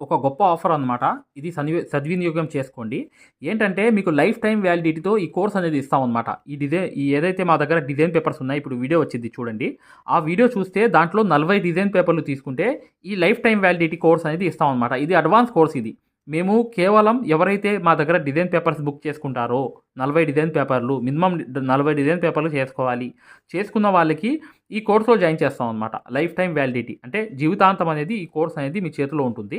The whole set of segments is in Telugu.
ఒక గొప్ప ఆఫర్ అనమాట. ఇది సద్వినియోగం చేసుకోండి. ఏంటంటే మీకు లైఫ్ టైమ్ వ్యాలిడిటీతో ఈ కోర్స్ అనేది ఇస్తామన్నమాట. ఈ ఏదైతే మా దగ్గర డిజైన్ పేపర్స్ ఉన్నాయి, ఇప్పుడు వీడియో వచ్చింది చూడండి. ఆ వీడియో చూస్తే దాంట్లో 40 డిజైన్ పేపర్లు తీసుకుంటే ఈ లైఫ్ టైమ్ వ్యాలిడిటీ కోర్స్ అనేది ఇస్తామన్నమాట. ఇది అడ్వాన్స్ కోర్స్ ఇది. మేము కేవలం ఎవరైతే మా దగ్గర డిజైన్ పేపర్స్ బుక్ చేసుకుంటారో 40 డిజైన్ పేపర్లు, మినిమం 40 డిజైన్ పేపర్లు చేసుకోవాలి. చేసుకున్న వాళ్ళకి ఈ కోర్సులో జాయిన్ చేస్తాం అనమాట. లైఫ్ టైం వ్యాలిడిటీ అంటే జీవితాంతం అనేది ఈ కోర్స్ అనేది మీ చేతిలో ఉంటుంది.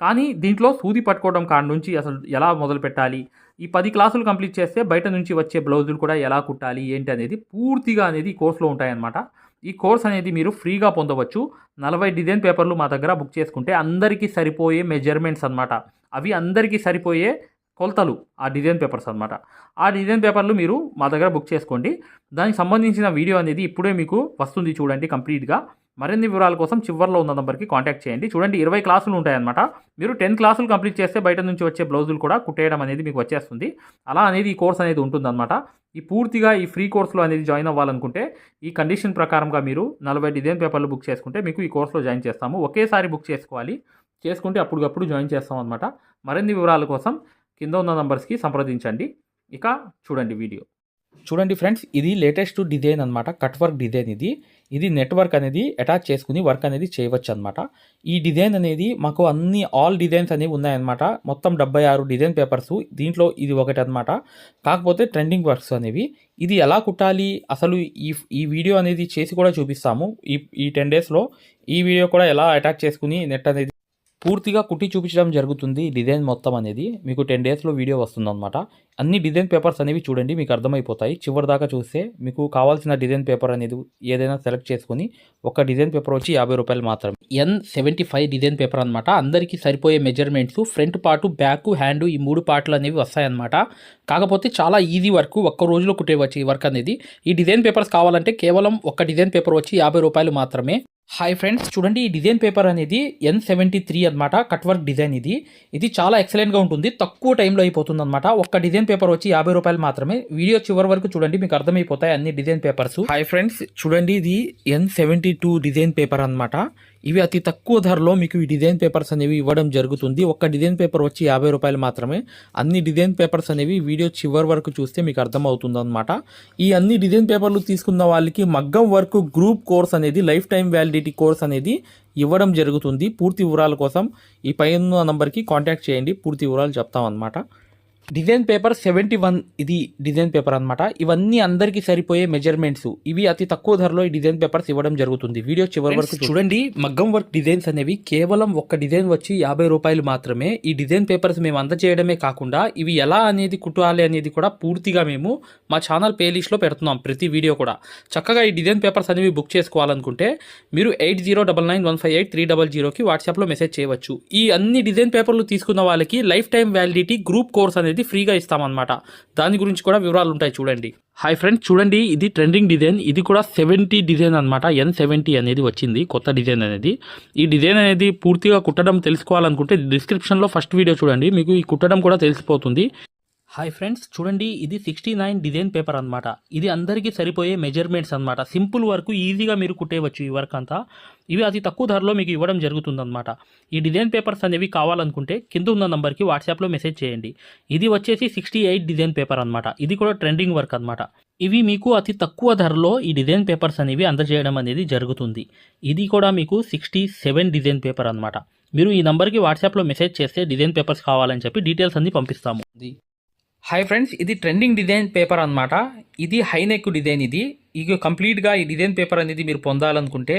కానీ దీంట్లో సూది పట్టుకోవడం కాడ నుంచి అసలు ఎలా మొదలు పెట్టాలి, ఈ 10 క్లాసులు కంప్లీట్ చేస్తే బయట నుంచి వచ్చే బ్లౌజులు కూడా ఎలా కుట్టాలి ఏంటి అనేది పూర్తిగా అనేది ఈ కోర్సులో ఉంటాయన్నమాట. ఈ కోర్స్ అనేది మీరు ఫ్రీగా పొందవచ్చు. 40 డిజైన్ పేపర్లు మా దగ్గర బుక్ చేసుకుంటే అందరికీ సరిపోయే మెజర్మెంట్స్ అనమాట. అవి అందరికీ సరిపోయే కొలతలు ఆ డిజైన్ పేపర్స్ అనమాట. ఆ డిజైన్ పేపర్లు మీరు మా దగ్గర బుక్ చేసుకోండి. దానికి సంబంధించిన వీడియో అనేది ఇప్పుడే మీకు వస్తుంది చూడండి కంప్లీట్గా. మరిన్ని వివరాల కోసం చివర్లో ఉన్న నెంబర్కి కాంటాక్ట్ చేయండి. చూడండి 20 క్లాసులు ఉంటాయన్నమాట. మీరు 10 క్లాసులు కంప్లీట్ చేస్తే బయట నుంచి వచ్చే బ్లౌజులు కూడా కుట్టేయడం అనేది మీకు వచ్చేస్తుంది. అలా అనేది ఈ కోర్స్ అనేది ఉంటుందన్నమాట. పూర్తిగా ఈ ఫ్రీ కోర్సులో అనేది జాయిన్ అవ్వాలనుకుంటే ఈ కండిషన్ ప్రకారంగా మీరు 40 డిజైన్ పేపర్లు బుక్ చేసుకుంటే మీకు ఈ కోర్సులో జాయిన్ చేస్తాము. ఒకేసారి బుక్ చేసుకోవాలి. చేసుకుంటే అప్పటికప్పుడు జాయిన్ చేస్తాం అనమాట. మరిన్ని వివరాల కోసం కింద ఉన్న నంబర్స్కి సంప్రదించండి. ఇక చూడండి వీడియో. చూడండి ఫ్రెండ్స్, ఇది లేటెస్ట్ డిజైన్ అనమాట. కట్ వర్క్ డిజైన్ ఇది నెట్వర్క్ అనేది అటాచ్ చేసుకుని వర్క్ అనేది చేయవచ్చు అనమాట. ఈ డిజైన్ అనేది మాకు ఆల్ డిజైన్స్ అనేవి ఉన్నాయన్నమాట. మొత్తం 76 డిజైన్ పేపర్స్, దీంట్లో ఇది ఒకటి అనమాట. కాకపోతే ట్రెండింగ్ వర్క్స్ అనేవి. ఇది ఎలా కుట్టాలి అసలు ఈ వీడియో అనేది చేసి కూడా చూపిస్తాము. ఈ 10 డేస్లో ఈ వీడియో కూడా ఎలా అటాచ్ చేసుకుని నెట్ అనేది పూర్తిగా కుట్టి చూపించడం జరుగుతుంది. డిజైన్ మొత్తం అనేది మీకు 10 డేస్లో వీడియో వస్తుందన్నమాట. అన్ని డిజైన్ పేపర్స్ అనేవి చూడండి, మీకు అర్థమైపోతాయి. చివరి దాకా చూస్తే మీకు కావాల్సిన డిజైన్ పేపర్ అనేది ఏదైనా సెలెక్ట్ చేసుకుని ఒక డిజైన్ పేపర్ వచ్చి 50 రూపాయలు మాత్రమే. N75 డిజైన్ పేపర్ అనమాట. అందరికీ సరిపోయే measurements, front part, back, hand ఈ 3 పార్ట్లు అనేవి వస్తాయన్నమాట. కాకపోతే చాలా ఈజీ వర్క్, ఒక్క రోజులో కుట్టేవచ్చు ఈ వర్క్ అనేది. ఈ డిజైన్ పేపర్స్ కావాలంటే కేవలం ఒక డిజైన్ పేపర్ వచ్చి 50 రూపాయలు మాత్రమే. హాయ్ ఫ్రెండ్స్, చూడండి ఈ డిజైన్ పేపర్ అనేది N73 అనమాట. కట్ వర్క్ డిజైన్ ఇది చాలా ఎక్సలెంట్గా ఉంటుంది. తక్కువ టైంలో అయిపోతుంది అనమాట. ఒక్క డిజైన్ పేపర్ వచ్చి 50 రూపాయలు మాత్రమే. వీడియో చివరి వరకు చూడండి, మీకు అర్థమైపోతాయి అన్ని డిజైన్ పేపర్స్. హాయ్ ఫ్రెండ్స్, చూడండి ఇది N72 డిజైన్ పేపర్ అనమాట. ఇవి అతి తక్కువ ధరలో మీకు ఈ డిజైన్ పేపర్స్ అనేవి ఇవ్వడం జరుగుతుంది. ఒక్క డిజైన్ పేపర్ వచ్చి 50 రూపాయలు మాత్రమే. అన్ని డిజైన్ పేపర్స్ అనేవి వీడియో చివరి వరకు చూస్తే మీకు అర్థమవుతుంది అనమాట. ఈ అన్ని డిజైన్ పేపర్లు తీసుకున్న వాళ్ళకి మగ్గం వర్క్ గ్రూప్ కోర్స్ అనేది లైఫ్ టైం వ్యాలిడిటీ కోర్స్ అనేది ఇవ్వడం జరుగుతుంది. పూర్తి వివరాల కోసం ఈ పైన నంబర్కి కాంటాక్ట్ చేయండి, పూర్తి వివరాలు చెప్తామన్నమాట. డిజైన్ పేపర్ 71 ఇది డిజైన్ పేపర్ అనమాట. ఇవన్నీ అందరికీ సరిపోయే మెజర్మెంట్స్. ఇవి అతి తక్కువ ధరలో ఈ డిజైన్ పేపర్స్ ఇవ్వడం జరుగుతుంది. వీడియో చివరి వరకు చూడండి. మగ్గం వర్క్ డిజైన్స్ అనేవి కేవలం ఒక్క డిజైన్ వచ్చి 50 రూపాయలు మాత్రమే. ఈ డిజైన్ పేపర్స్ మేము అందజేయడమే కాకుండా ఇవి ఎలా అనేది కుట్టాలి అనేది కూడా పూర్తిగా మేము మా ఛానల్ ప్లేలిస్ట్లో పెడుతున్నాం. ప్రతి వీడియో కూడా చక్కగా ఈ డిజైన్ పేపర్స్ అనేవి బుక్ చేసుకోవాలనుకుంటే మీరు 8099158300కి వాట్సాప్లో మెసేజ్ చేయవచ్చు. ఈ అన్ని డిజైన్ పేపర్లు తీసుకున్న వాళ్ళకి life time validity group course అనేది ఫ్రీగా ఇస్తామన్నమాట. దాని గురించి కూడా వివరాలు ఉంటాయి చూడండి. హాయ్ ఫ్రెండ్స్, చూడండి ఇది ట్రెండింగ్ డిజైన్. ఇది కూడా 70 డిజైన్ అనమాట. N70 అనేది వచ్చింది కొత్త డిజైన్ అనేది. ఈ డిజైన్ అనేది పూర్తిగా కుట్టడం తెలుసుకోవాలనుకుంటే డిస్క్రిప్షన్లో ఫస్ట్ వీడియో చూడండి, మీకు ఈ కుట్టడం కూడా తెలిసిపోతుంది. హాయ్ ఫ్రెండ్స్, చూడండి ఇది 69 డిజైన్ పేపర్ అనమాట. ఇది అందరికీ సరిపోయే మెజర్మెంట్స్ అనమాట. సింపుల్ వర్క్, ఈజీగా మీరు కుట్టేయవచ్చు ఈ వర్క్ అంతా. ఇవి అతి తక్కువ ధరలో మీకు ఇవ్వడం జరుగుతుందన్నమాట. ఈ డిజైన్ పేపర్స్ అనేవి కావాలనుకుంటే కింద ఉన్న నంబర్కి వాట్సాప్లో మెసేజ్ చేయండి. ఇది వచ్చేసి 68 డిజైన్ పేపర్ అనమాట. ఇది కూడా ట్రెండింగ్ వర్క్ అనమాట. ఇవి మీకు అతి తక్కువ ధరలో ఈ డిజైన్ పేపర్స్ అనేవి అందజేయడం అనేది జరుగుతుంది. ఇది కూడా మీకు 67 డిజైన్ పేపర్ అనమాట. మీరు ఈ నంబర్కి వాట్సాప్లో మెసేజ్ చేస్తే డిజైన్ పేపర్స్ కావాలని చెప్పి డీటెయిల్స్ అన్ని పంపిస్తాము. హాయ్ ఫ్రెండ్స్, ఇది ట్రెండింగ్ డిజైన్ పేపర్ అనమాట. ఇది హైనెక్ డిజైన్. ఇక కంప్లీట్గా ఈ డిజైన్ పేపర్ అనేది మీరు పొందాలనుకుంటే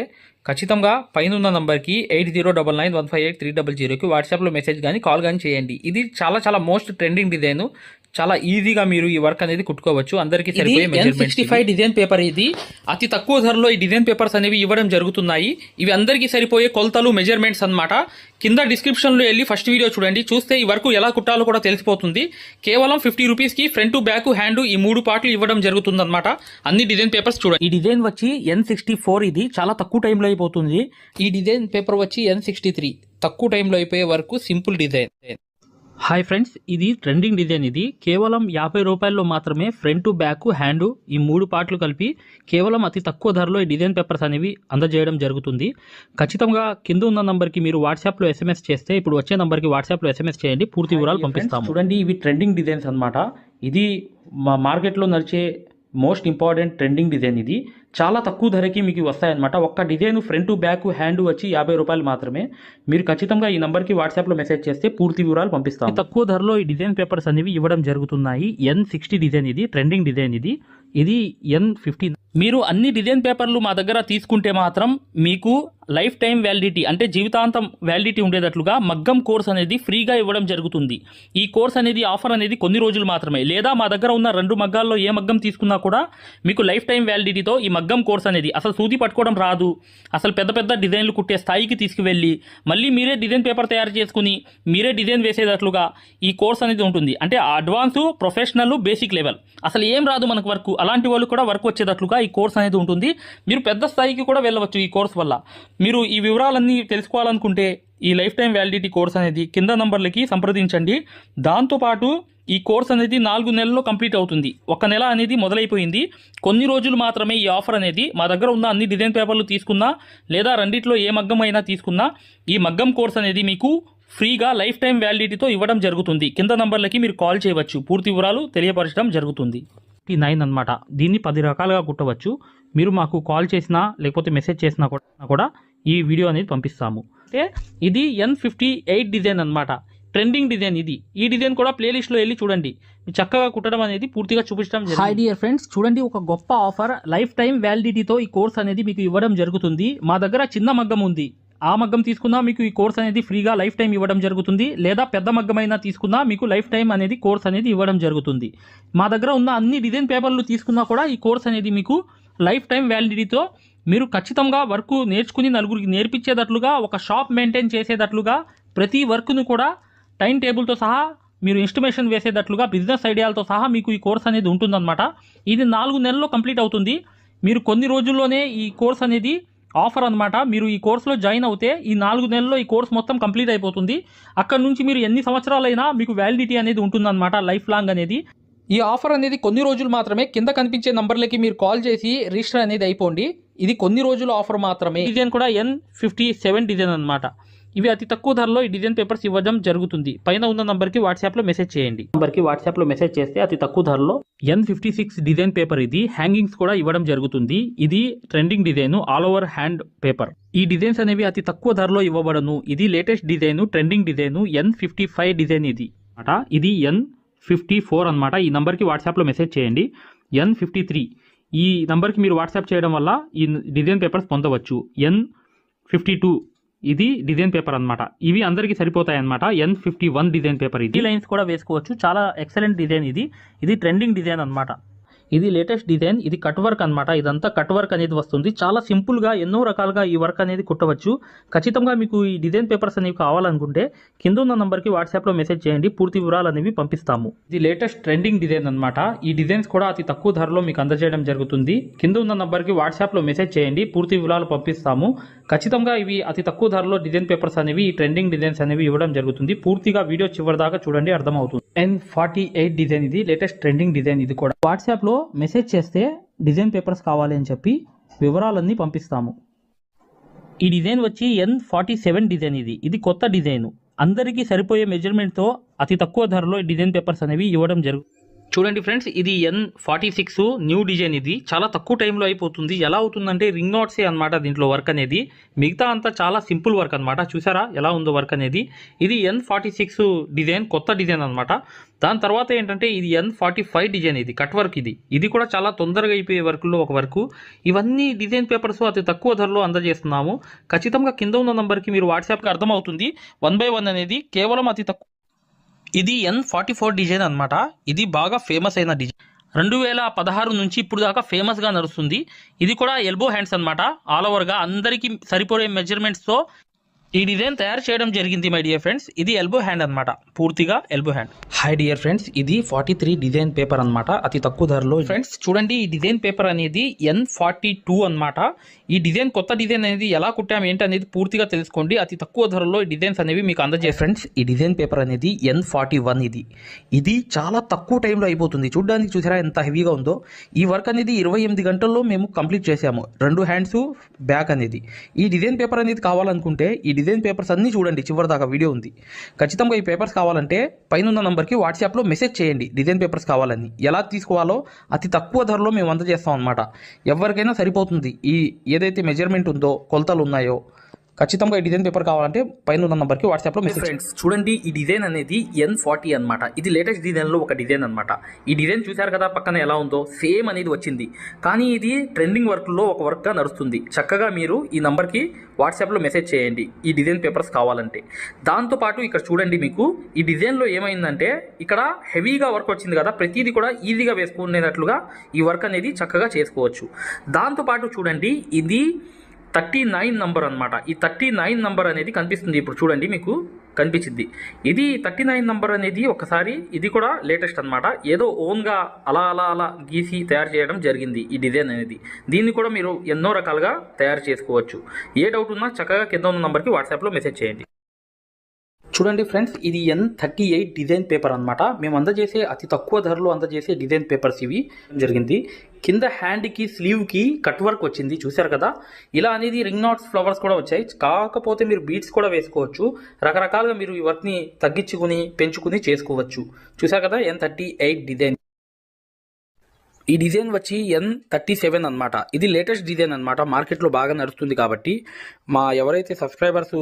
ఖచ్చితంగా పైన ఉన్న నంబర్కి 8099158300కి వాట్సాప్లో మెసేజ్ కానీ కాల్ కానీ చేయండి. ఇది చాలా మోస్ట్ ట్రెండింగ్ డిజైన్. చాలా ఈజీగా మీరు ఈ వర్క్ అనేది కుట్టుకోవచ్చు. అందరికీ సరిపోయే మెజర్మెంట్స్. N65 డిజైన్ పేపర్ ఇది. అతి తక్కువ ధరలో ఈ డిజైన్ పేపర్స్ అనేవి ఇవ్వడం జరుగుతున్నాయి. ఇవి అందరికీ సరిపోయే కొలతలు, మెజర్మెంట్స్ అన్నమాట. కింద డిస్క్రిప్షన్లో వెళ్ళి ఫస్ట్ వీడియో చూడండి, చూస్తే ఈ వర్క్ ఎలా కుట్టాలో కూడా తెలిసిపోతుంది. కేవలం 50 రూపీస్కి ఫ్రంట్, బ్యాక్, హ్యాండ్ ఈ 3 పార్ట్లు ఇవ్వడం జరుగుతుంది అనమాట. అన్ని డిజైన్ పేపర్స్ చూడండి. ఈ డిజైన్ వచ్చి N64. ఇది చాలా తక్కువ టైంలో అయిపోతుంది. ఈ డిజైన్ పేపర్ వచ్చి N63. తక్కువ టైంలో అయిపోయే వరకు సింపుల్ డిజైన్. హాయ్ ఫ్రెండ్స్, ఇది ట్రెండింగ్ డిజైన్. ఇది కేవలం 50 రూపాయల్లో మాత్రమే ఫ్రంట్ బ్యాక్ హ్యాండ్ ఈ 3 పార్ట్లు కలిపి కేవలం అతి తక్కువ ధరలో ఈ డిజైన్ పేపర్స్ అనేవి అందజేయడం జరుగుతుంది. ఖచ్చితంగా కింద ఉన్న నంబర్కి మీరు వాట్సాప్లో ఎస్ఎంఎస్ చేస్తే, ఇప్పుడు వచ్చే నంబర్కి వాట్సాప్లో ఎస్ఎంఎస్ చేయండి, పూర్తి వివరాలు పంపిస్తాము. చూడండి, ఇవి ట్రెండింగ్ డిజైన్స్ అన్నమాట. ఇది మా మార్కెట్లో నడిచే మోస్ట్ ఇంపార్టెంట్ ట్రెండింగ్ డిజైన్. ఇది చాలా తక్కువ ధరకి మీకు వస్తాయన్నమాట. ఒక్క డిజైన్ ఫ్రంట్ బ్యాక్ హ్యాండ్ వచ్చి 50 రూపాయలు మాత్రమే. మీరు ఖచ్చితంగా ఈ నంబర్కి వాట్సాప్లో మెసేజ్ చేస్తే పూర్తి వివరాలు పంపిస్తాం. తక్కువ ధరలో ఈ డిజైన్ పేపర్స్ అనేవి ఇవ్వడం జరుగుతున్నాయి. N60 డిజైన్, ఇది ట్రెండింగ్ డిజైన్. ఇది N50. మీరు అన్ని డిజైన్ పేపర్లు మా దగ్గర తీసుకుంటే మాత్రం మీకు లైఫ్ టైం వ్యాలిడిటీ, అంటే జీవితాంతం వ్యాలిడిటీ ఉండేటట్లుగా మగ్గం కోర్స్ అనేది ఫ్రీగా ఇవ్వడం జరుగుతుంది. ఈ కోర్స్ అనేది ఆఫర్ అనేది కొన్ని రోజులు మాత్రమే, లేదా మా దగ్గర ఉన్న 2 మగ్గాల్లో ఏ మగ్గం తీసుకున్నా కూడా మీకు లైఫ్ టైం వ్యాలిడిటీతో ఈ మగ్గం కోర్స్ అనేది, అసలు సూది పట్టుకోవడం రాదు, అసలు పెద్ద పెద్ద డిజైన్లు కుట్టే స్థాయికి తీసుకువెళ్ళి మళ్ళీ మీరే డిజైన్ పేపర్ తయారు చేసుకుని మీరే డిజైన్ వేసేటట్లుగా ఈ కోర్స్ అనేది ఉంటుంది. అంటే అడ్వాన్స్, ప్రొఫెషనల్, బేసిక్ లెవెల్, అసలు ఏం రాదు మనకు వర్క్, అలాంటి వాళ్ళు కూడా వర్క్ వచ్చేటట్లుగా ఈ కోర్స్ అనేది ఉంటుంది. మీరు పెద్ద స్థాయికి కూడా వెళ్ళవచ్చు ఈ కోర్స్ వల్ల. మీరు ఈ వివరాలన్నీ తెలుసుకోవాలనుకుంటే ఈ లైఫ్ టైం వ్యాలిడిటీ కోర్స్ అనేది కింద నంబర్లకి సంప్రదించండి. దాంతోపాటు ఈ కోర్స్ అనేది 4 నెలల్లో కంప్లీట్ అవుతుంది. 1 నెల అనేది మొదలైపోయింది. కొన్ని రోజులు మాత్రమే ఈ ఆఫర్ అనేది. మా దగ్గర ఉన్న అన్ని డిజైన్ పేపర్లు తీసుకున్నా, లేదా రెండిట్లో ఏ మగ్గం అయినా తీసుకున్నా, ఈ మగ్గం కోర్స్ అనేది మీకు ఫ్రీగా లైఫ్ టైం వ్యాలిడిటీతో ఇవ్వడం జరుగుతుంది. కింద నంబర్లకి మీరు కాల్ చేయవచ్చు, పూర్తి వివరాలు తెలియపరచడం జరుగుతుంది. 9 అనమాట. దీన్ని 10 రకాలుగా కుట్టవచ్చు. మీరు మాకు కాల్ చేసినా లేకపోతే మెసేజ్ చేసినా కూడా ఈ వీడియో అనేది పంపిస్తాము. అంటే ఇది N58 డిజైన్ అనమాట. ట్రెండింగ్ డిజైన్ ఇది. ఈ డిజైన్ కూడా ప్లేలిస్ట్లో వెళ్ళి చూడండి. చక్కగా కుట్టడం అనేది పూర్తిగా చూపించడం జరుగుతుంది. హాయ్ డియర్ ఫ్రెండ్స్, చూడండి, ఒక గొప్ప ఆఫర్. లైఫ్ టైం వ్యాలిడిటీతో ఈ కోర్స్ అనేది మీకు ఇవ్వడం జరుగుతుంది. మా దగ్గర చిన్న మగ్గం ఉంది, ఆ మగ్గం తీసుకున్నా మీకు ఈ కోర్స్ అనేది ఫ్రీగా లైఫ్ టైం ఇవ్వడం జరుగుతుంది. లేదా పెద్ద మగ్గమైనా తీసుకున్నా మీకు లైఫ్ టైం అనేది కోర్స్ అనేది ఇవ్వడం జరుగుతుంది. మా దగ్గర ఉన్న అన్ని డిజైన్ పేపర్లు తీసుకున్నా కూడా ఈ కోర్స్ అనేది మీకు లైఫ్ టైం వ్యాలిడిటీతో మీరు ఖచ్చితంగా వర్క్ నేర్చుకుని నలుగురికి నేర్పించేటట్లుగా, ఒక షాప్ మెయింటైన్ చేసేటట్లుగా, ప్రతి వర్క్ను కూడా టైం టేబుల్తో సహా మీరు ఇన్స్టిమేషన్ వేసేటట్లుగా, బిజినెస్ ఐడియాలతో సహా మీకు ఈ కోర్స్ అనేది ఉంటుందన్నమాట. ఇది 4 నెలల్లో కంప్లీట్ అవుతుంది. మీరు కొన్ని రోజుల్లోనే ఈ కోర్స్ అనేది ఆఫర్ అనమాట. మీరు ఈ కోర్సులో జాయిన్ అవుతే ఈ 4 నెలల్లో ఈ కోర్స్ మొత్తం కంప్లీట్ అయిపోతుంది. అక్కడ నుంచి మీరు ఎన్ని సంవత్సరాలైనా మీకు వ్యాలిడిటీ అనేది ఉంటుందన్నమాట, లైఫ్ లాంగ్ అనేది. ఈ ఆఫర్ అనేది కొన్ని రోజులు మాత్రమే. కింద కనిపించే నంబర్లకి మీరు కాల్ చేసి రిజిస్టర్ అనేది అయిపోండి. ఇది కొన్ని రోజుల ఆఫర్ మాత్రమే. డిజైన్ కూడా N57 డిజైన్ అనమాట. ఇవి అతి తక్కువ ధరలో ఈ డిజైన్ పేపర్స్ ఇవ్వడం జరుగుతుంది. పైన ఉన్న నంబర్కి వాట్సాప్లో మెసేజ్ చేయండి. నంబర్కి వాట్సాప్లో మెసేజ్ చేస్తే అతి తక్కువ ధరలో N56 డిజైన్ పేపర్ ఇది. హ్యాంగింగ్స్ కూడా ఇవ్వడం జరుగుతుంది. ఇది trending design, all over hand paper. ఈ డిజైన్స్ అనేవి అతి తక్కువ ధరలో ఇవ్వబడను. ఇది latest design, trending design, N55 design ఇది అనమాట. ఇది N54 అనమాట. ఈ నంబర్కి వాట్సాప్లో మెసేజ్ చేయండి. N53 ఈ నంబర్కి మీరు వాట్సాప్ చేయడం వల్ల ఈ డిజైన్ పేపర్స్ పొందవచ్చు. N52 ఇది డిజైన్ పేపర్ అనమాట. ఇవి అందరికీ సరిపోతాయి అనమాట. N51 design paper. ఇది లైన్స్ కూడా వేసుకోవచ్చు. చాలా ఎక్సలెంట్ డిజైన్ ఇది. ఇది ట్రెండింగ్ డిజైన్ అనమాట. ఇది లేటెస్ట్ డిజైన్. ఇది కట్ వర్క్ అనమాట. ఇదంతా కట్ వర్క్ అనేది వస్తుంది. చాలా సింపుల్గా ఎన్నో రకాలుగా ఈ వర్క్ అనేది కుట్టవచ్చు. ఖచ్చితంగా మీకు ఈ డిజైన్ పేపర్స్ అనేవి కావాలనుకుంటే కింద ఉన్న నంబర్కి వాట్సాప్లో మెసేజ్ చేయండి, పూర్తి వివరాలు అనేవి పంపిస్తాము. ఇది లేటెస్ట్ ట్రెండింగ్ డిజైన్ అనమాట. ఈ డిజైన్స్ కూడా అతి తక్కువ ధరలో మీకు అందజేయడం జరుగుతుంది. కింద ఉన్న నంబర్కి వాట్సాప్లో మెసేజ్ చేయండి, పూర్తి వివరాలు పంపిస్తాము. ఖచ్చితంగా ఇవి అతి తక్కువ ధరలో డిజైన్ పేపర్స్ అనేవి, ఈ ట్రెండింగ్ డిజైన్స్ అనేవి ఇవ్వడం జరుగుతుంది. పూర్తిగా వీడియో చివరి దాకా చూడండి, అర్థమవుతుంది. N48 డిజైన్ ఇది లేటెస్ట్ ట్రెండింగ్ డిజైన్. ఇది కూడా వాట్సాప్లో మెసేజ్ చేస్తే డిజైన్ పేపర్స్ కావాలి అని చెప్పి వివరాలన్నీ పంపిస్తాము. ఈ డిజైన్ వచ్చి N47 డిజైన్. ఇది కొత్త డిజైన్. అందరికీ సరిపోయే మెజర్మెంట్తో అతి తక్కువ ధరలో ఈ డిజైన్ పేపర్స్ అనేవి ఇవ్వడం జరుగుతుంది. చూడండి ఫ్రెండ్స్, ఇది N46 న్యూ డిజైన్. ఇది చాలా తక్కువ టైంలో అయిపోతుంది. ఎలా అవుతుందంటే రింగ్ నాట్సే అనమాట దీంట్లో వర్క్ అనేది. మిగతా అంతా చాలా సింపుల్ వర్క్ అనమాట. చూసారా ఎలా ఉందో వర్క్ అనేది. ఇది N46 డిజైన్, కొత్త డిజైన్ అనమాట. దాని తర్వాత ఏంటంటే ఇది N45 డిజైన్. ఇది కట్ వర్క్. ఇది కూడా చాలా తొందరగా అయిపోయే వర్క్లో ఒక వర్క్. ఇవన్నీ డిజైన్ పేపర్స్ అతి తక్కువ ధరలో అందజేస్తున్నాము. ఖచ్చితంగా కింద ఉన్న నంబర్కి మీరు వాట్సాప్కి అర్థమవుతుంది. 1 by 1 అనేది కేవలం అతి తక్కువ. ఇది N44 డిజైన్ అనమాట. ఇది బాగా ఫేమస్ అయిన డిజైన్. 2016 నుంచి ఇప్పుడు దాకా ఫేమస్గా నడుస్తుంది. ఇది కూడా ఎల్బో హ్యాండ్స్ అనమాట. ఆల్ ఓవర్గా అందరికీ సరిపోయే మెజర్మెంట్స్తో ఈ డిజైన్ తయారు చేయడం జరిగింది మై డియర్ ఫ్రెండ్స్. ఇది ఎల్బో హ్యాండ్ అనమాట, పూర్తిగా elbow hand. Hi dear friends, ఇది 43 డిజైన్ పేపర్ అనమాట, అతి తక్కువ ధరలో. ఫ్రెండ్స్ చూడండి, ఈ డిజైన్ పేపర్ అనేది N42 అనమాట. ఈ డిజైన్ కొత్త డిజైన్ అనేది ఎలా కుట్టాము ఏంటి అనేది పూర్తిగా తెలుసుకోండి. అతి తక్కువ ధరలో ఈ డిజైన్స్ అనేవి మీకు అందజేస్తాయి. ఫ్రెండ్స్ ఈ డిజైన్ పేపర్ అనేది N41. ఇది చాలా తక్కువ టైంలో అయిపోతుంది. చూడడానికి చూసారా ఎంత హెవీగా ఉందో. ఈ వర్క్ అనేది 28 గంటల్లో మేము కంప్లీట్ చేసాము, 2 హ్యాండ్స్ బ్యాక్ అనేది. ఈ డిజైన్ పేపర్ అనేది కావాలనుకుంటే ఈ డిజైన్ పేపర్స్ అన్నీ చూడండి, చివరి దాకా వీడియో ఉంది. ఖచ్చితంగా ఈ పేపర్స్ కావాలంటే పైన ఉన్న నంబర్కి వాట్సాప్లో మెసేజ్ చేయండి. డిజైన్ పేపర్స్ కావాలని ఎలా తీసుకోవాలో అతి తక్కువ ధరలో మేము అందజేస్తాం అనమాట. ఎవరికైనా సరిపోతుంది. ఈ ఏదైతే మెజర్మెంట్ ఉందో, కొలతలు ఉన్నాయో, ఖచ్చితంగా ఈ డిజైన్ పేపర్ కావాలంటే పైన ఉన్న నంబర్కి వాట్సాప్లో మెసేజ్. ఫ్రెండ్స్ చూడండి, ఈ డిజైన్ అనేది N40 అనమాట. ఇది లేటెస్ట్ డిజైన్లో ఒక డిజైన్ అనమాట. ఈ డిజైన్ చూశారు కదా పక్కన ఎలా ఉందో, సేమ్ అనేది వచ్చింది. కానీ ఇది ట్రెండింగ్ వర్క్లో ఒక వర్క్గా నడుస్తుంది. చక్కగా మీరు ఈ నంబర్కి వాట్సాప్లో మెసేజ్ చేయండి ఈ డిజైన్ పేపర్స్ కావాలంటే. దాంతోపాటు ఇక్కడ చూడండి, మీకు ఈ డిజైన్లో ఏమైందంటే ఇక్కడ హెవీగా వర్క్ వచ్చింది కదా, ప్రతిదీ కూడా ఈజీగా వేసుకునేటట్లుగా ఈ వర్క్ అనేది చక్కగా చేసుకోవచ్చు. దాంతోపాటు చూడండి, ఇది 39 నంబర్ అనమాట. ఈ 39 నంబర్ అనేది కనిపిస్తుంది ఇప్పుడు చూడండి, మీకు కనిపించింది. ఇది 39 నంబర్ అనేది ఒకసారి ఇది కూడా లేటెస్ట్ అనమాట. ఏదో ఓన్గా అలా గీసి తయారు చేయడం జరిగింది ఈ డిజైన్ అనేది. దీన్ని కూడా మీరు ఎన్నో రకాలుగా తయారు చేసుకోవచ్చు. ఏ డౌట్ ఉన్నా చక్కగా కింద ఉన్న నంబర్కి వాట్సాప్లో మెసేజ్ చేయండి. చూడండి ఫ్రెండ్స్, ఇది N38 డిజైన్ పేపర్ అనమాట. మేము అందజేసే అతి తక్కువ ధరలో అందజేసే డిజైన్ పేపర్స్ ఇవి జరిగింది. కింద హ్యాండ్కి, స్లీవ్కి కట్ వర్క్ వచ్చింది, చూశారు కదా. ఇలా అనేది రింగ్ నాట్స్, ఫ్లవర్స్ కూడా వచ్చాయి. కాకపోతే మీరు బీడ్స్ కూడా వేసుకోవచ్చు. రకరకాలుగా మీరు ఈ వర్క్ని తగ్గించుకుని పెంచుకుని చేసుకోవచ్చు. చూశారు కదా, N38 డిజైన్. ఈ డిజైన్ వచ్చి N37 అనమాట. ఇది లేటెస్ట్ డిజైన్ అనమాట, మార్కెట్లో బాగా నడుస్తుంది కాబట్టి మా ఎవరైతే సబ్స్క్రైబర్స్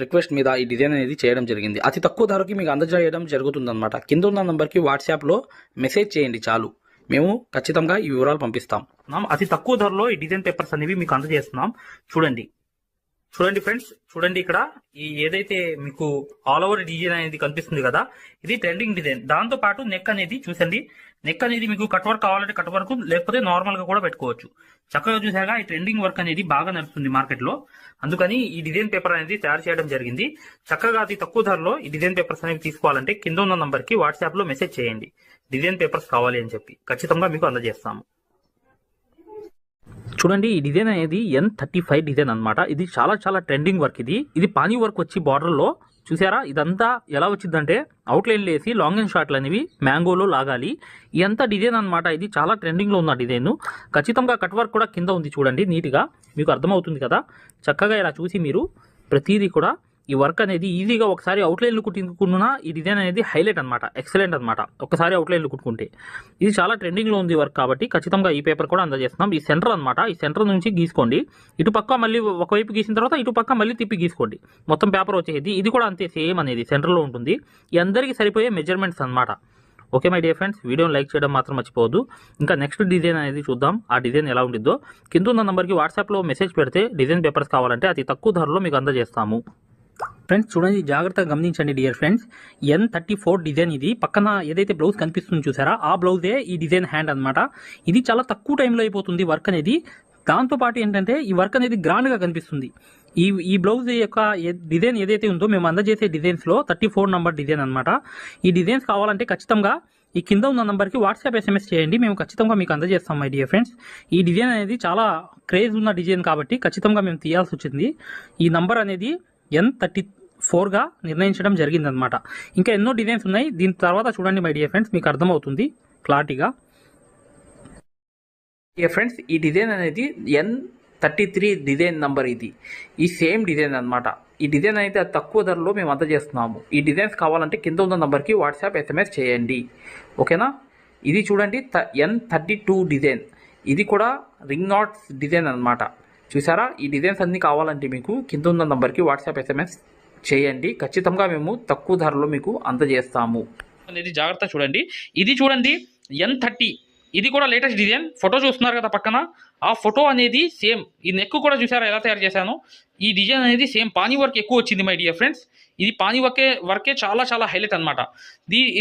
రిక్వెస్ట్ మీద ఈ డిజైన్ అనేది చేయడం జరిగింది. అతి తక్కువ ధరకి మీకు అందజేయడం జరుగుతుందన్నమాట. కింద ఉన్న నంబర్కి వాట్సాప్లో మెసేజ్ చేయండి చాలు, మేము ఖచ్చితంగా ఈ వివరాలు పంపిస్తాం. అతి తక్కువ ధరలో ఈ డిజైన్ పేపర్స్ అనేవి మీకు అందజేస్తున్నాం. చూడండి ఫ్రెండ్స్, చూడండి ఇక్కడ ఈ ఏదైతే మీకు ఆల్ ఓవర్ డిజైన్ అనేది కనిపిస్తుంది కదా, ఇది ట్రెండింగ్ డిజైన్. దాంతో పాటు నెక్ అనేది చూసండి, నెక్ అనేది మీకు కట్ వర్క్ కావాలంటే కట్ వర్క్, లేకపోతే నార్మల్ గా కూడా పెట్టుకోవచ్చు. చక్కగా చూసాగా ఈ ట్రెండింగ్ వర్క్ అనేది బాగా నడుస్తుంది మార్కెట్ లో, అందుకని ఈ డిజైన్ పేపర్ అనేది తయారు చేయడం జరిగింది. చక్కగా అతి తక్కువ ధరలో ఈ డిజైన్ పేపర్స్ అనేవి తీసుకోవాలంటే కింద ఉన్న నంబర్ కి వాట్సాప్ లో మెసేజ్ చేయండి డిజైన్ పేపర్స్ కావాలి అని చెప్పి. ఖచ్చితంగా మీకు అందజేస్తాము. చూడండి, ఈ డిజైన్ అనేది N35 డిజైన్ అనమాట. ఇది చాలా ట్రెండింగ్ వర్క్. ఇది పానీ వర్క్ వచ్చి బార్డర్లో చూసారా. ఇదంతా ఎలా వచ్చిందంటే అవుట్లైన్లు వేసి లాంగ్ అండ్ షార్ట్లు అనేవి మ్యాంగోలో లాగాలి. ఇదంతా డిజైన్ అనమాట. ఇది చాలా ట్రెండింగ్లో ఉన్న డిజైన్. ఖచ్చితంగా కట్ వర్క్ కూడా కింద ఉంది చూడండి, నీట్గా మీకు అర్థమవుతుంది కదా. చక్కగా ఇలా చూసి మీరు ప్రతిదీ కూడా ఈ వర్క్ అనేది ఈజీగా ఒకసారి అవుట్లైన్లు కుట్టుకున్నా ఈ డిజైన్ అనేది హైలైట్ అనమాట, ఎక్సలెంట్ అనమాట. ఒకసారి అవుట్లైన్లు కుట్టుకుంటే ఇది చాలా ట్రెండింగ్లో ఉంది వర్క్ కాబట్టి ఖచ్చితంగా ఈ పేపర్ కూడా అందజేస్తున్నాం. ఈ సెంటర్ అనమాట, ఈ సెంటర్ నుంచి గీసుకోండి. ఇటు పక్క మళ్ళీ ఒకవైపు గీసిన తర్వాత ఇటు పక్క మళ్ళీ తిప్పి గీసుకోండి, మొత్తం పేపర్ వచ్చేది. ఇది కూడా అంతే సేమ్ అనేది సెంటర్లో ఉంటుంది. ఈ అందరికీ సరిపోయే మెజర్మెంట్స్ అనమాట. ఓకే మై డియర్ ఫ్రెండ్స్, వీడియోని లైక్ చేయడం మాత్రం మర్చిపోవద్దు. ఇంకా నెక్స్ట్ డిజైన్ అనేది చూద్దాం, ఆ డిజైన్ ఎలా ఉంటుందో. కింద ఉన్న నంబర్కి వాట్సాప్లో మెసేజ్ పెడితే డిజైన్ పేపర్స్ కావాలంటే అతి తక్కువ ధరలో మీకు అందజేస్తాము. ఫ్రెండ్స్ చూడండి, జాగ్రత్తగా గమనించండి డియర్ ఫ్రెండ్స్. N34 design. ఇది పక్కన ఏదైతే బ్లౌజ్ కనిపిస్తుంది చూసారా, ఆ బ్లౌజే ఈ డిజైన్ హ్యాండ్ అనమాట. ఇది చాలా తక్కువ టైంలో అయిపోతుంది వర్క్ అనేది. దాంతోపాటు ఏంటంటే ఈ వర్క్ అనేది గ్రాండ్గా కనిపిస్తుంది. ఈ బ్లౌజ్ యొక్క డిజైన్ ఏదైతే ఉందో మేము అందజేసే డిజైన్స్లో 34 నంబర్ డిజైన్ అనమాట. ఈ డిజైన్స్ కావాలంటే ఖచ్చితంగా ఈ కింద ఉన్న నంబర్కి వాట్సాప్ SMS చేయండి, మేము ఖచ్చితంగా మీకు అందజేస్తాం మై డియర్ ఫ్రెండ్స్. ఈ డిజైన్ అనేది చాలా క్రేజ్ ఉన్న డిజైన్ కాబట్టి ఖచ్చితంగా మేము తీయాల్సి వచ్చింది. ఈ నంబర్ అనేది N34గా నిర్ణయించడం జరిగిందనమాట. ఇంకా ఎన్నో డిజైన్స్ ఉన్నాయి, దీని తర్వాత చూడండి మై డియర్ ఫ్రెండ్స్, మీకు అర్థమవుతుంది క్లారిటీగా. డియర్ ఫ్రెండ్స్, ఈ డిజైన్ అనేది N33 డిజైన్ నంబర్. ఇది ఈ సేమ్ డిజైన్ అనమాట. ఈ డిజైన్ అయితే తక్కువ ధరలో మేము అందజేస్తున్నాము. ఈ డిజైన్స్ కావాలంటే కింద ఉన్న నంబర్కి వాట్సాప్ SMS చేయండి, ఓకేనా. ఇది చూడండి N32 డిజైన్. ఇది కూడా రింగ్ నాట్స్ డిజైన్ అనమాట. చూసారా, ఈ డిజైన్స్ అన్నీ కావాలంటే మీకు కింద ఉన్న నంబర్కి వాట్సాప్ SMS చేయండి, ఖచ్చితంగా మేము తక్కువ ధరలో మీకు అందజేస్తాము అనేది. జాగ్రత్త చూడండి, ఇది చూడండి N30. ఇది కూడా లేటెస్ట్ డిజైన్. ఫోటో చూస్తున్నారు కదా పక్కన, ఆ ఫోటో అనేది సేమ్. ఈ నెక్ కూడా చూసారా ఎలా తయారు చేశాను. ఈ డిజైన్ అనేది సేమ్ పానీ వర్క్ ఎక్కువ వచ్చింది మై డియర్ ఫ్రెండ్స్. ఇది పానీ వర్కే చాలా హైలైట్ అనమాట.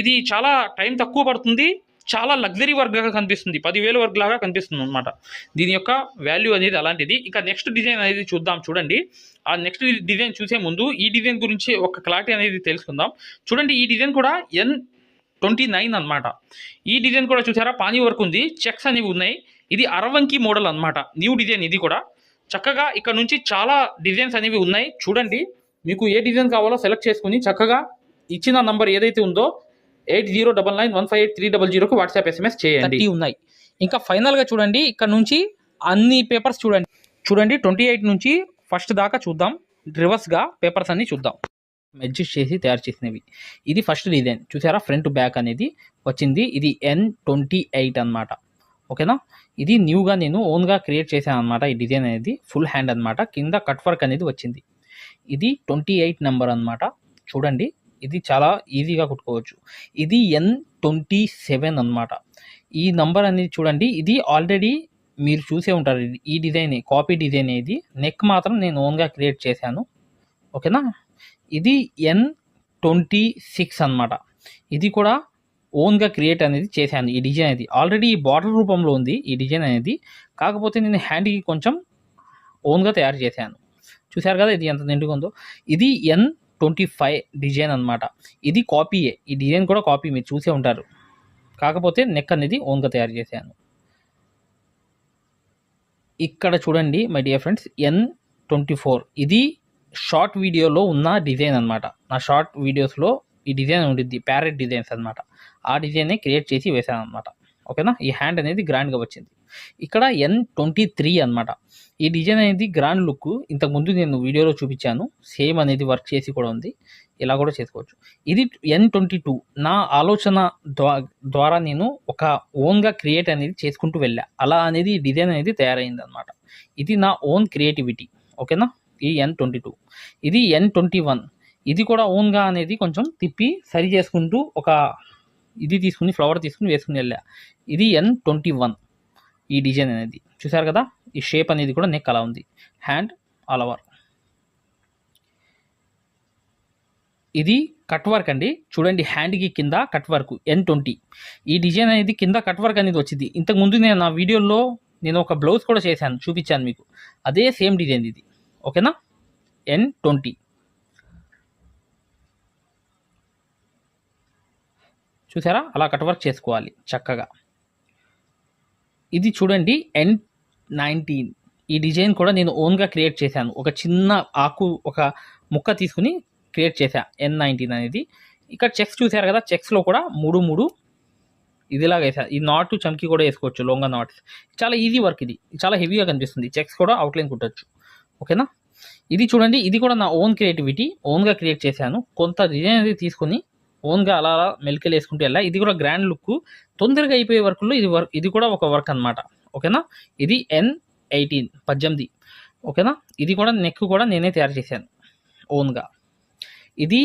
ఇది చాలా టైం తక్కువ పడుతుంది, చాలా లగ్జరీ వర్క్ లాగా కనిపిస్తుంది, 10,000 వర్క్ లాగా కనిపిస్తుంది అనమాట. దీని యొక్క వాల్యూ అనేది అలాంటిది. ఇంకా నెక్స్ట్ డిజైన్ అనేది చూద్దాం. చూడండి, ఆ నెక్స్ట్ డిజైన్ చూసే ముందు ఈ డిజైన్ గురించి ఒక క్లారిటీ అనేది తెలుసుకుందాం. చూడండి, ఈ డిజైన్ కూడా N29 అనమాట. ఈ డిజైన్ కూడా చూసారా, పానీ వర్క్ ఉంది, చెక్స్ అనేవి ఉన్నాయి. ఇది అరవంకి మోడల్ అనమాట, న్యూ డిజైన్. ఇది కూడా చక్కగా ఇక్కడ నుంచి చాలా డిజైన్స్ అనేవి ఉన్నాయి. చూడండి, మీకు ఏ డిజైన్ కావాలో సెలెక్ట్ చేసుకుని చక్కగా ఇచ్చిన నంబర్ ఏదైతే ఉందో 8099158300కు వాట్సాప్ SMS చేయండి. ఉన్నాయి. ఇంకా ఫైనల్గా చూడండి, ఇక్కడ నుంచి అన్ని పేపర్స్ చూడండి. 28 నుంచి ఫస్ట్ దాకా చూద్దాం. రివర్స్గా పేపర్స్ అన్ని చూద్దాం. అడ్జస్ట్ చేసి తయారు చేసినవి. ఇది ఫస్ట్ డిజైన్ చూసారా, ఫ్రంట్ బ్యాక్ అనేది వచ్చింది. ఇది N28 అనమాట. ఓకేనా, ఇది న్యూగా నేను ఓన్గా క్రియేట్ చేశాను అనమాట. ఈ డిజైన్ అనేది ఫుల్ హ్యాండ్ అనమాట, కింద కట్ వర్క్ అనేది వచ్చింది. ఇది 28 నెంబర్ అనమాట. చూడండి, ఇది చాలా ఈజీగా కుట్టుకోవచ్చు. ఇది N27 అనమాట. ఈ నంబర్ అనేది చూడండి, ఇది ఆల్రెడీ మీరు చూసే ఉంటారు. ఈ డిజైన్ కాపీ డిజైన్, ఇది నెక్ మాత్రం నేను ఓన్గా క్రియేట్ చేశాను. ఓకేనా, ఇది N26 అనమాట. ఇది కూడా ఓన్గా క్రియేట్ అనేది చేశాను. ఈ డిజైన్ అనేది ఆల్రెడీ బార్డర్ రూపంలో ఉంది ఈ డిజైన్ అనేది, కాకపోతే నేను హ్యాండ్కి కొంచెం ఓన్గా తయారు చేశాను. చూశారు కదా, ఇది ఎంత నిండుగా ఉందో. ఇది N25 డిజైన్ అనమాట. ఇది కాపీయే, ఈ డిజైన్ కూడా కాపీ, మీరు చూసే ఉంటారు. కాకపోతే నెక్ అనేది ఓన్గా తయారు చేశాను. ఇక్కడ చూడండి మై డియర్ ఫ్రెండ్స్, N24 ఇది షార్ట్ వీడియోలో ఉన్న డిజైన్ అనమాట. నా షార్ట్ వీడియోస్లో ఈ డిజైన్ ఉండిద్ది, ప్యారెట్ డిజైన్స్ అనమాట. ఆ డిజైనే క్రియేట్ చేసి వేసాను అనమాట. ఓకేనా, ఈ హ్యాండ్ అనేది గ్రాండ్గా వచ్చింది. ఇక్కడ N23 అనమాట. ఈ డిజైన్ అనేది గ్రాండ్ లుక్, ఇంతకుముందు నేను వీడియోలో చూపించాను. సేమ్ అనేది వర్క్ చేసి కూడా ఉంది, ఇలా కూడా చేసుకోవచ్చు. ఇది N22. నా ఆలోచన ద్వారా నేను ఒక ఓన్గా క్రియేట్ అనేది చేసుకుంటూ వెళ్ళా, అలా అనేది ఈ డిజైన్ అనేది తయారైంది అనమాట. ఇది నా ఓన్ క్రియేటివిటీ. ఓకేనా, ఈ N22. ఇది N21. ఇది కూడా ఓన్గా అనేది కొంచెం తిప్పి సరి చేసుకుంటూ ఒక ఇది తీసుకుని ఫ్లవర్ తీసుకుని వేసుకుని వెళ్ళా. ఇది N21 ఈ డిజైన్ అనేది. చూసారు కదా, ఈ షేప్ అనేది కూడా నెక్ అలా ఉంది, హ్యాండ్ ఆల్ ఓవర్. ఇది కట్ వర్క్ అండి. చూడండి, హ్యాండ్కి కింద కట్ వర్క్ N20. ఈ డిజైన్ అనేది కింద కట్ వర్క్ అనేది వచ్చింది. ఇంతకుముందు నేను నా వీడియోలో నేను ఒక బ్లౌజ్ కూడా చేశాను, చూపించాను మీకు. అదే సేమ్ డిజైన్ ఇది. ఓకేనా, N20. చూసారా, అలా కట్ వర్క్ చేసుకోవాలి చక్కగా. ఇది చూడండి N19. ఈ డిజైన్ కూడా నేను ఓన్గా క్రియేట్ చేశాను. ఒక చిన్న ఆకు, ఒక ముక్క తీసుకుని క్రియేట్ చేశా. N19 అనేది. ఇక్కడ చెక్స్ చూసారు కదా, చెక్స్లో కూడా 3 ఇదిలాగా వేసా. ఈ నాట్ చమ్కీ కూడా వేసుకోవచ్చు, లోంగా నాట్స్. చాలా ఈజీ వర్క్, ఇది చాలా హెవీగా కనిపిస్తుంది. చెక్స్ కూడా అవుట్లైన్ కుట్టచ్చు. ఓకేనా, ఇది చూడండి, ఇది కూడా నా ఓన్ క్రియేటివిటీ, ఓన్గా క్రియేట్ చేశాను. కొంత డిజైన్ అనేది తీసుకొని ఓన్గా అలా అలా మెలికలు వేసుకుంటూ వెళ్ళా. ఇది కూడా గ్రాండ్ లుక్, తొందరగా అయిపోయే వర్క్లో ఇది కూడా ఒక వర్క్ అనమాట. ఓకేనా, ఇది N18. ఓకేనా, ఇది కూడా నెక్ కూడా నేనే తయారు చేశాను ఓన్గా. ఇది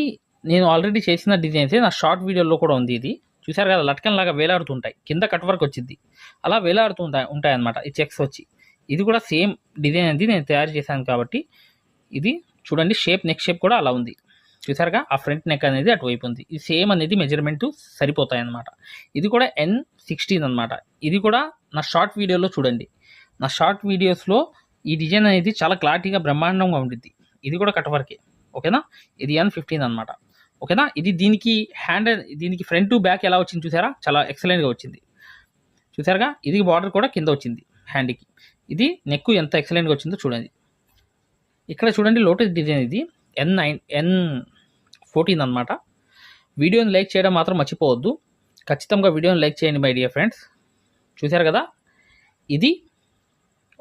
నేను ఆల్రెడీ చేసిన డిజైన్సే, నా షార్ట్ వీడియోలో కూడా ఉంది. ఇది చూసారు కదా, లట్కన్ లాగా వేలాడుతుంటాయి, కింద కట్ వర్క్ వచ్చింది, అలా ఉంటాయి అనమాట ఈ చెక్స్ వచ్చి. ఇది కూడా సేమ్ డిజైన్ అనేది నేను తయారు చేశాను కాబట్టి. ఇది చూడండి, షేప్, నెక్ షేప్ కూడా అలా ఉంది. చూసారుగా, ఆ ఫ్రంట్ నెక్ అనేది అటువైపు ఉంది. ఈ సేమ్ అనేది మెజర్మెంట్ సరిపోతాయి అన్నమాట. ఇది కూడా N16 అనమాట. ఇది కూడా నా షార్ట్ వీడియోలో చూడండి. నా షార్ట్ వీడియోస్లో ఈ డిజైన్ అనేది చాలా క్లారిటీగా బ్రహ్మాండంగా ఉంటుంది. ఇది కూడా కట్ వర్కే. ఓకేనా, ఇది N15 అనమాట. ఓకేనా, ఇది దీనికి హ్యాండ్, దీనికి ఫ్రంట్ టు బ్యాక్ ఎలా వచ్చింది చూసారా, చాలా ఎక్సలెంట్గా వచ్చింది. చూసారుగా, ఇది బార్డర్ కూడా కింద వచ్చింది హ్యాండ్కి. ఇది నెక్ ఎంత ఎక్సలెంట్గా వచ్చిందో చూడండి. ఇక్కడ చూడండి, లోటస్ డిజైన్. ఇది N14 అనమాట. వీడియోని లైక్ చేయడం మాత్రం మర్చిపోవద్దు. ఖచ్చితంగా వీడియోని లైక్ చేయండి మై డియర్ ఫ్రెండ్స్. చూసారు కదా, ఇది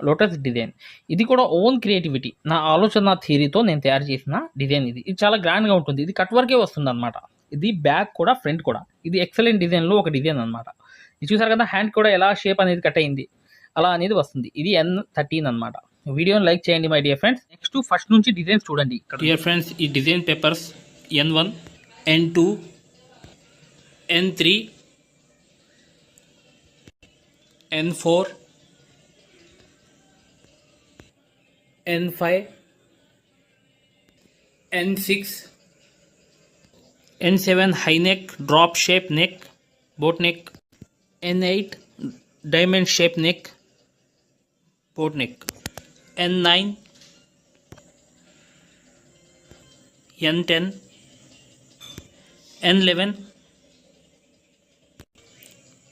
లోటస్ డిజైన్. ఇది కూడా ఓన్ క్రియేటివిటీ, నా ఆలోచన థియరీతో నేను తయారు చేసిన డిజైన్. ఇది చాలా గ్రాండ్గా ఉంటుంది. ఇది కట్ వర్కే వస్తుంది అనమాట. ఇది బ్యాక్ కూడా, ఫ్రంట్ కూడా. ఇది ఎక్సలెంట్ డిజైన్లో ఒక డిజైన్ అనమాట. ఇది చూసారు కదా, హ్యాండ్ కూడా ఎలా షేప్ అనేది కట్ అయింది, అలా అనేది వస్తుంది. ఇది N13 అనమాట. వీడియోని లైక్ చేయండి my dear friends. Next first నుంచి డిజైన్స్ చూడండి. డియర్ ఫ్రెండ్స్, ఈ design papers N1, N2, N3, N4, N5, N6, N7 high neck, drop shape neck, boat neck, N8 diamond shape neck, boat neck. N9, N10, N11,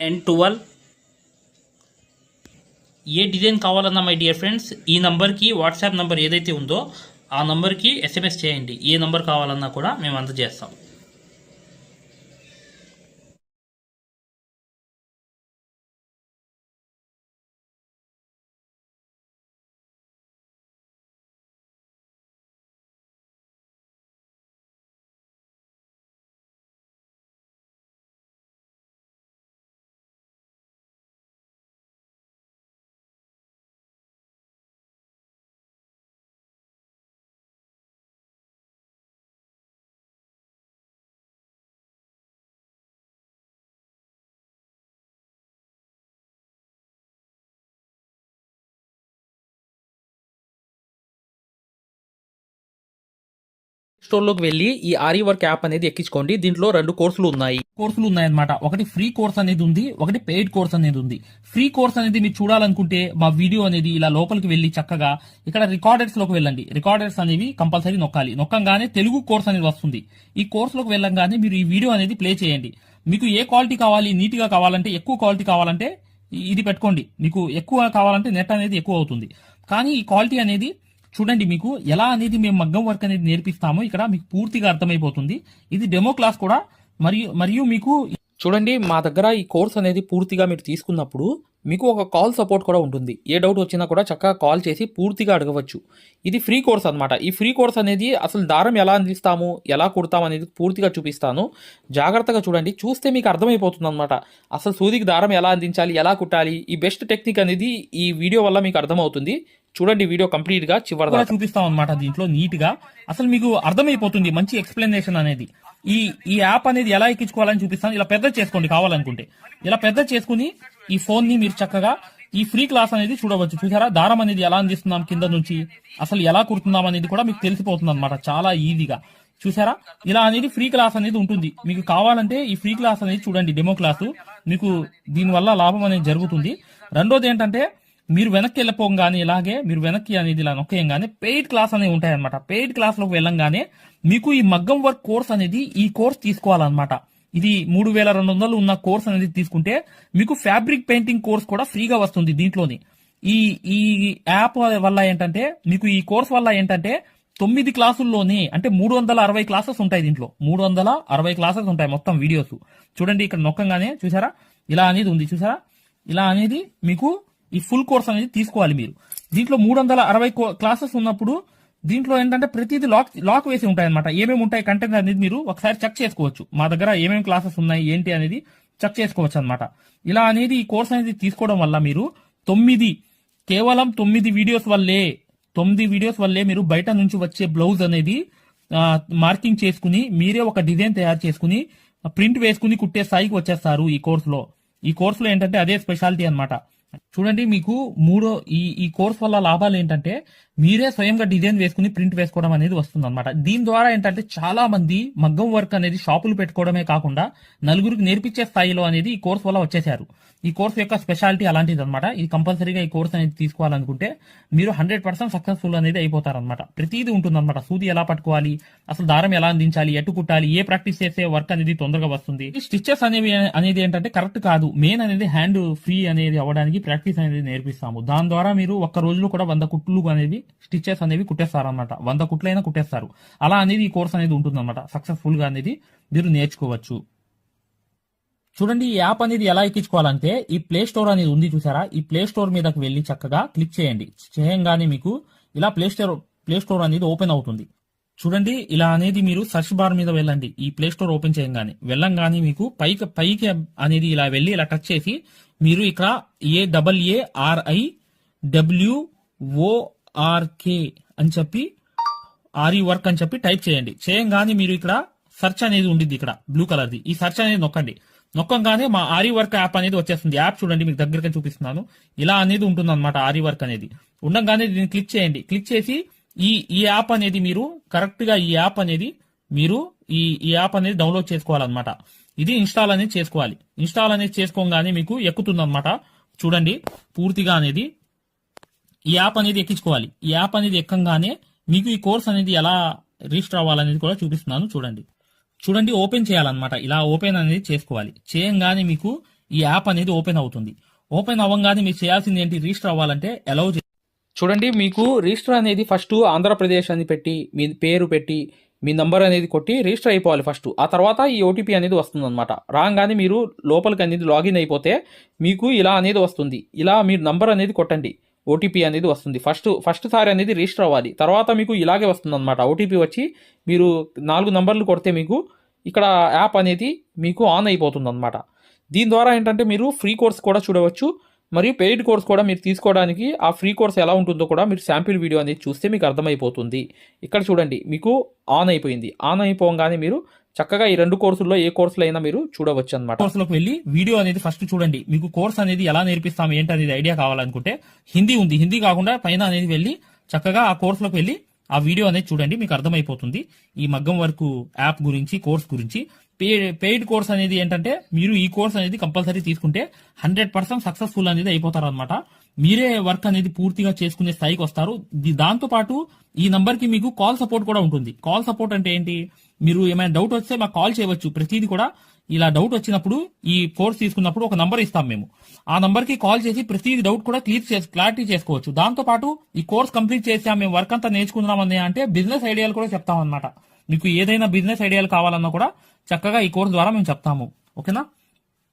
N12. ఏ డిజైన్ కావాలన్నా మై డియర్ ఫ్రెండ్స్ ఈ నంబర్కి వాట్సాప్ నంబర్ ఏదైతే ఉందో ఆ నంబర్కి SMS చేయండి. ఏ నంబర్ కావాలన్నా కూడా మేము అందజేస్తాం. స్టోర్లోకి వెళ్ళి ఈ ఆరి వర్క్ యాప్ అనేది ఎక్కించుకోండి. దీంట్లో 2 కోర్సులు ఉన్నాయన్నమాట. ఒకటి ఫ్రీ కోర్స్ అనేది ఉంది, ఒకటి పెయిడ్ కోర్స్ అనేది ఉంది. ఫ్రీ కోర్స్ అనేది మీరు చూడాలనుకుంటే మా వీడియో అనేది ఇలా లోపలికి వెళ్ళి చక్కగా ఇక్కడ రికార్డర్స్ లోకి వెళ్ళండి. రికార్డర్స్ అనేవి కంపల్సరీ నొక్కాలి. నొక్కంగానే తెలుగు కోర్స్ అనేది వస్తుంది. ఈ కోర్స్ లోకి వెళ్ళంగానే మీరు ఈ వీడియో అనేది ప్లే చేయండి. మీకు ఏ క్వాలిటీ కావాలి, నీట్ గా కావాలంటే, ఎక్కువ క్వాలిటీ కావాలంటే ఇది పెట్టుకోండి. మీకు ఎక్కువ కావాలంటే నెట్ అనేది ఎక్కువ అవుతుంది. కానీ ఈ క్వాలిటీ అనేది చూడండి, మీకు ఎలా అనేది మేము మగ్గం వర్క్ అనేది నేర్పిస్తామో ఇక్కడ మీకు పూర్తిగా అర్థమైపోతుంది. ఇది డెమో క్లాస్ కూడా. మరియు మీకు చూడండి, మా దగ్గర ఈ కోర్స్ అనేది పూర్తిగా మీరు తీసుకున్నప్పుడు మీకు ఒక కాల్ సపోర్ట్ కూడా ఉంటుంది. ఏ డౌట్ వచ్చినా కూడా చక్కగా కాల్ చేసి పూర్తిగా అడగవచ్చు. ఇది ఫ్రీ కోర్స్ అనమాట. ఈ ఫ్రీ కోర్స్ అనేది అసలు దారం ఎలా అందిస్తాము, ఎలా కుడతాం అనేది పూర్తిగా చూపిస్తాను. జాగ్రత్తగా చూడండి. చూస్తే మీకు అర్థమైపోతుంది అనమాట. అసలు సూదికి దారం ఎలా అందించాలి, ఎలా కుట్టాలి, ఈ బెస్ట్ టెక్నిక్ అనేది ఈ వీడియో వల్ల మీకు అర్థమవుతుంది. చూడండి, వీడియో కంప్లీట్ గా చివరి దాకా చూపిస్తాం అనమాట. దీంట్లో నీట్ గా అసలు మీకు అర్థమైపోతుంది. మంచి ఎక్స్ప్లెనేషన్ అనేది. ఈ యాప్ అనేది ఎలా ఎక్కించుకోవాలని చూపిస్తాను. ఇలా పెద్ద చేసుకోండి కావాలనుకుంటే. ఇలా పెద్ద చేసుకుని ఈ ఫోన్ ని మీరు చక్కగా ఈ ఫ్రీ క్లాస్ అనేది చూడవచ్చు. చూసారా, దారం అనేది ఎలా అందిస్తున్నాం కింద నుంచి, అసలు ఎలా కుడుతున్నాం అనేది కూడా మీకు తెలిసిపోతుంది అనమాట. చాలా ఈజీగా చూసారా. ఇలా అనేది ఫ్రీ క్లాస్ అనేది ఉంటుంది. మీకు కావాలంటే ఈ ఫ్రీ క్లాస్ అనేది చూడండి, డెమో క్లాసు. మీకు దీనివల్ల లాభం అనేది జరుగుతుంది. రెండోది ఏంటంటే, మీరు వెనక్కి వెళ్ళిపోగానే ఇలాగే మీరు వెనక్కి అనేది ఇలా నొక్కేయంగానే పెయిడ్ క్లాస్ అనేవి ఉంటాయన్నమాట. పెయిడ్ క్లాస్ లోకి వెళ్ళంగానే మీకు ఈ మగ్గం వర్క్ కోర్స్ అనేది ఈ కోర్స్ తీసుకోవాలన్నమాట. ఇది 3200 ఉన్న కోర్స్ అనేది తీసుకుంటే మీకు ఫ్యాబ్రిక్ పెయింటింగ్ కోర్స్ కూడా ఫ్రీగా వస్తుంది దీంట్లోని. ఈ యాప్ వల్ల ఏంటంటే, మీకు ఈ కోర్స్ వల్ల ఏంటంటే 9 క్లాసుల్లోనే అంటే 360 క్లాసెస్ ఉంటాయి. దీంట్లో 360 క్లాసెస్ ఉంటాయి మొత్తం వీడియోస్. చూడండి, ఇక్కడ నొక్కంగానే చూసారా ఇలా అనేది ఉంది. చూసారా, ఇలా అనేది మీకు ఈ ఫుల్ కోర్స్ అనేది తీసుకోవాలి మీరు. దీంట్లో 360 క్లాసెస్ ఉన్నప్పుడు దీంట్లో ఏంటంటే ప్రతిదీ లాక్ వేసి ఉంటాయి అనమాట. ఏమేమి ఉంటాయి కంటెంట్ అనేది మీరు ఒకసారి చెక్ చేసుకోవచ్చు. మా దగ్గర ఏమేమి క్లాసెస్ ఉన్నాయి ఏంటి అనేది చెక్ చేసుకోవచ్చు అనమాట. ఇలా అనేది ఈ కోర్స్ అనేది తీసుకోవడం వల్ల మీరు కేవలం 9 వీడియోస్ వల్లే మీరు బయట నుంచి వచ్చే బ్లౌజ్ అనేది మార్కింగ్ చేసుకుని మీరే ఒక డిజైన్ తయారు చేసుకుని ప్రింట్ వేసుకుని కుట్టే స్థాయికి వచ్చేస్తారు ఈ కోర్సులో. ఈ కోర్సులో ఏంటంటే అదే స్పెషాలిటీ అనమాట. చూడండి, మీకు ఈ కోర్స్ వల్ల లాభాలు ఏంటంటే మీరే స్వయంగా డిజైన్ వేసుకుని ప్రింట్ వేసుకోవడం అనేది వస్తుంది అనమాట. దీని ద్వారా ఏంటంటే చాలా మంది మగ్గం వర్క్ అనేది షాపులు పెట్టుకోవడమే కాకుండా నలుగురికి నేర్పించే స్థాయిలో అనేది ఈ కోర్స్ వల్ల వచ్చేసారు. ఈ కోర్స్ యొక్క స్పెషాలిటీ అలాంటిది అనమాట. ఇది కంపల్సరీగా ఈ కోర్స్ అనేది తీసుకోవాలనుకుంటే మీరు 100% సక్సెస్ఫుల్ అనేది అయిపోతారనమాట. ప్రతిదీ ఉంటుందన్నమాట. సూది ఎలా పట్టుకోవాలి, అసలు దారం ఎలా అందించాలి, ఎటు కుట్టాలి, ఏ ప్రాక్టీస్ చేస్తే వర్క్ అనేది తొందరగా వస్తుంది. స్టిచెస్ అనేది ఏంటంటే కరెక్ట్ కాదు. మెయిన్ అనేది హ్యాండ్ ఫ్రీ అనేది అవ్వడానికి ప్రాక్టీస్ అనేది నేర్పిస్తాము. దాని ద్వారా మీరు ఒక్క రోజులో కూడా 100 కుట్లు అనేవి స్టిచెస్ అనేవి కుట్టేస్తారనమాట. 100 కుట్లైనా కుట్టేస్తారు. అలా అనేది ఈ కోర్స్ అనేది ఉంటుందన్నమాట. సక్సెస్ఫుల్ గా అనేది మీరు నేర్చుకోవచ్చు. చూడండి, ఈ యాప్ అనేది ఎలా ఎక్కించుకోవాలంటే ఈ ప్లే స్టోర్ అనేది ఉంది చూసారా. ఈ ప్లే స్టోర్ మీదకి వెళ్ళి చక్కగా క్లిక్ చేయండి. చేయంగానే మీకు ఇలా ప్లే స్టోర్ అనేది ఓపెన్ అవుతుంది. చూడండి, ఇలా అనేది మీరు సర్చ్ బార్ మీద వెళ్ళండి. ఈ ప్లే స్టోర్ ఓపెన్ చేయంగానే వెళ్ళంగానే మీకు పైకి అనేది ఇలా వెళ్ళి ఇలా టచ్ చేసి మీరు ఇక్కడ AARIWORK అని చెప్పి ఆరి వర్క్ అని చెప్పి టైప్ చేయండి. చేయంగానే మీరు ఇక్కడ సెర్చ్ అనేది ఉండిద్ది, ఇక్కడ బ్లూ కలర్ది. ఈ సెర్చ్ అనేది నొక్కండి. నొక్కంగానే మా ఆరి వర్క్ యాప్ అనేది వచ్చేస్తుంది. యాప్ చూడండి, మీకు దగ్గరగా చూపిస్తున్నాను. ఇలా అనేది ఉంటుంది అనమాట. ఆరి వర్క్ అనేది ఉండగానే దీన్ని క్లిక్ చేయండి. క్లిక్ చేసి ఈ యాప్ అనేది మీరు కరెక్ట్ గా ఈ యాప్ అనేది మీరు ఈ యాప్ అనేది డౌన్లోడ్ చేసుకోవాలన్నమాట. ఇది ఇన్స్టాల్ అనేది చేసుకోవాలి. ఇన్స్టాల్ అనేది చేసుకోగానే మీకు ఎక్కుతుందన్నమాట. చూడండి పూర్తిగా అనేది ఈ యాప్ అనేది ఎక్కించుకోవాలి. ఈ యాప్ అనేది ఎక్కంగానే మీకు ఈ కోర్స్ అనేది ఎలా రిజిస్టర్ అవ్వాలనేది కూడా చూపిస్తున్నాను. చూడండి ఓపెన్ చేయాలన్నమాట. ఇలా ఓపెన్ అనేది చేసుకోవాలి. చేయంగానే మీకు ఈ యాప్ అనేది ఓపెన్ అవుతుంది. ఓపెన్ అవ్వగానే మీరు చేయాల్సింది ఏంటి, రిజిస్టర్ అవ్వాలంటే అలౌ చూడండి మీకు రిజిస్టర్ అనేది ఫస్ట్ ఆంధ్రప్రదేశ్ అని పెట్టి మీ పేరు పెట్టి మీ నంబర్ అనేది కొట్టి రిజిస్టర్ అయిపోవాలి ఫస్ట్. ఆ తర్వాత ఈ ఓటీపీ అనేది వస్తుంది అనమాట. రాగానే మీరు లోపలికి అనేది లాగిన్ అయిపోతే మీకు ఇలా అనేది వస్తుంది. ఇలా మీరు నంబర్ అనేది కొట్టండి, ఓటీపీ అనేది వస్తుంది. ఫస్ట్ సారి అనేది రిజిస్టర్ అవ్వాలి. తర్వాత మీకు ఇలాగే వస్తుంది అనమాట. ఓటీపీ వచ్చి మీరు 4 నంబర్లు కొడితే మీకు ఇక్కడ యాప్ అనేది మీకు ఆన్ అయిపోతుంది అనమాట. దీని ద్వారా ఏంటంటే మీరు ఫ్రీ కోర్స్ కూడా చూడవచ్చు, మరియు పెయిడ్ కోర్స్ కూడా మీరు తీసుకోవడానికి ఆ ఫ్రీ కోర్స్ ఎలా ఉంటుందో కూడా మీరు శాంపిల్ వీడియో అనేది చూస్తే మీకు అర్థమైపోతుంది. ఇక్కడ చూడండి మీకు ఆన్ అయిపోయింది. ఆన్ అయిపోగానే మీరు చక్కగా ఈ 2 కోర్సుల్లో ఏ కోర్సులో అయినా మీరు చూడవచ్చు అనమాట. కోర్సులోకి వెళ్ళి వీడియో అనేది ఫస్ట్ చూడండి. మీకు కోర్స్ అనేది ఎలా నేర్పిస్తాం ఏంటనేది ఐడియా కావాలనుకుంటే హిందీ ఉంది, హిందీ కాకుండా పైన అనేది వెళ్ళి చక్కగా ఆ కోర్సులోకి వెళ్ళి ఆ వీడియో అనేది చూడండి, మీకు అర్థమైపోతుంది ఈ మగ్గం వర్క్ యాప్ గురించి, కోర్స్ గురించి. పెయిడ్ కోర్స్ అనేది ఏంటంటే మీరు ఈ కోర్స్ అనేది కంపల్సరీ తీసుకుంటే 100% సక్సెస్ఫుల్ అనేది అయిపోతారు అనమాట. మీరే వర్క్ అనేది పూర్తిగా చేసుకునే స్థాయికి వస్తారు. దాంతో పాటు ఈ నంబర్ కి మీకు కాల్ సపోర్ట్ కూడా ఉంటుంది. కాల్ సపోర్ట్ అంటే ఏంటి, మీరు ఏమైనా డౌట్ వస్తే మాకు కాల్ చేయవచ్చు. ప్రతిదీ కూడా ఇలా డౌట్ వచ్చినప్పుడు ఈ కోర్స్ తీసుకున్నప్పుడు ఒక నంబర్ ఇస్తాం మేము. ఆ నంబర్ కి కాల్ చేసి ప్రతి డౌట్ కూడా క్లారిటీ చేసుకోవచ్చు. దాంతో పాటు ఈ కోర్స్ కంప్లీట్ చేసాం, మేము వర్క్ అంతా నేర్చుకున్నామని అంటే బిజినెస్ ఐడియాలు కూడా చెప్తాం అనమాట. మీకు ఏదైనా బిజినెస్ ఐడియాలు కావాలన్నా కూడా చక్కగా ఈ కోర్స్ ద్వారా మేము చెప్తాము. ఓకేనా?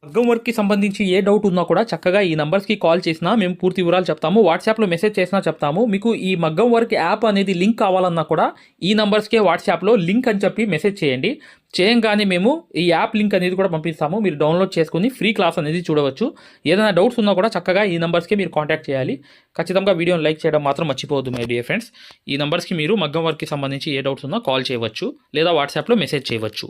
మగ్గం వర్క్ కి సంబంధించి ఏ డౌట్ ఉన్నా కూడా చక్కగా ఈ నంబర్స్ కి కాల్ చేసినా మేము పూర్తి వివరాలు చెప్తాము. వాట్సాప్ లో మెసేజ్ చేసినా చెప్తాము. మీకు ఈ మగ్గం వర్క్ యాప్ అనేది లింక్ కావాలన్నా కూడా ఈ నంబర్స్ కే వాట్సాప్ లో లింక్ అని చెప్పి మెసేజ్ చేయండి. చేయంగానే మేము ఈ యాప్ లింక్ అనేది కూడా పంపిస్తాము. మీరు డౌన్లోడ్ చేసుకుని ఫ్రీ క్లాస్ అనేది చూడవచ్చు. ఏదైనా డౌట్స్ ఉన్నా కూడా చక్కగా ఈ నంబర్స్కి మీరు కాంటాక్ట్ చేయాలి. ఖచ్చితంగా వీడియోని లైక్ చేయడం మాత్రం మర్చిపోవద్దు మై డియర్ ఫ్రెండ్స్. ఈ నంబర్స్కి మీరు మగ్గం వర్క్కి సంబంధించి ఏ డౌట్స్ ఉన్నా కాల్ చేయవచ్చు లేదా వాట్సాప్లో మెసేజ్ చేయవచ్చు.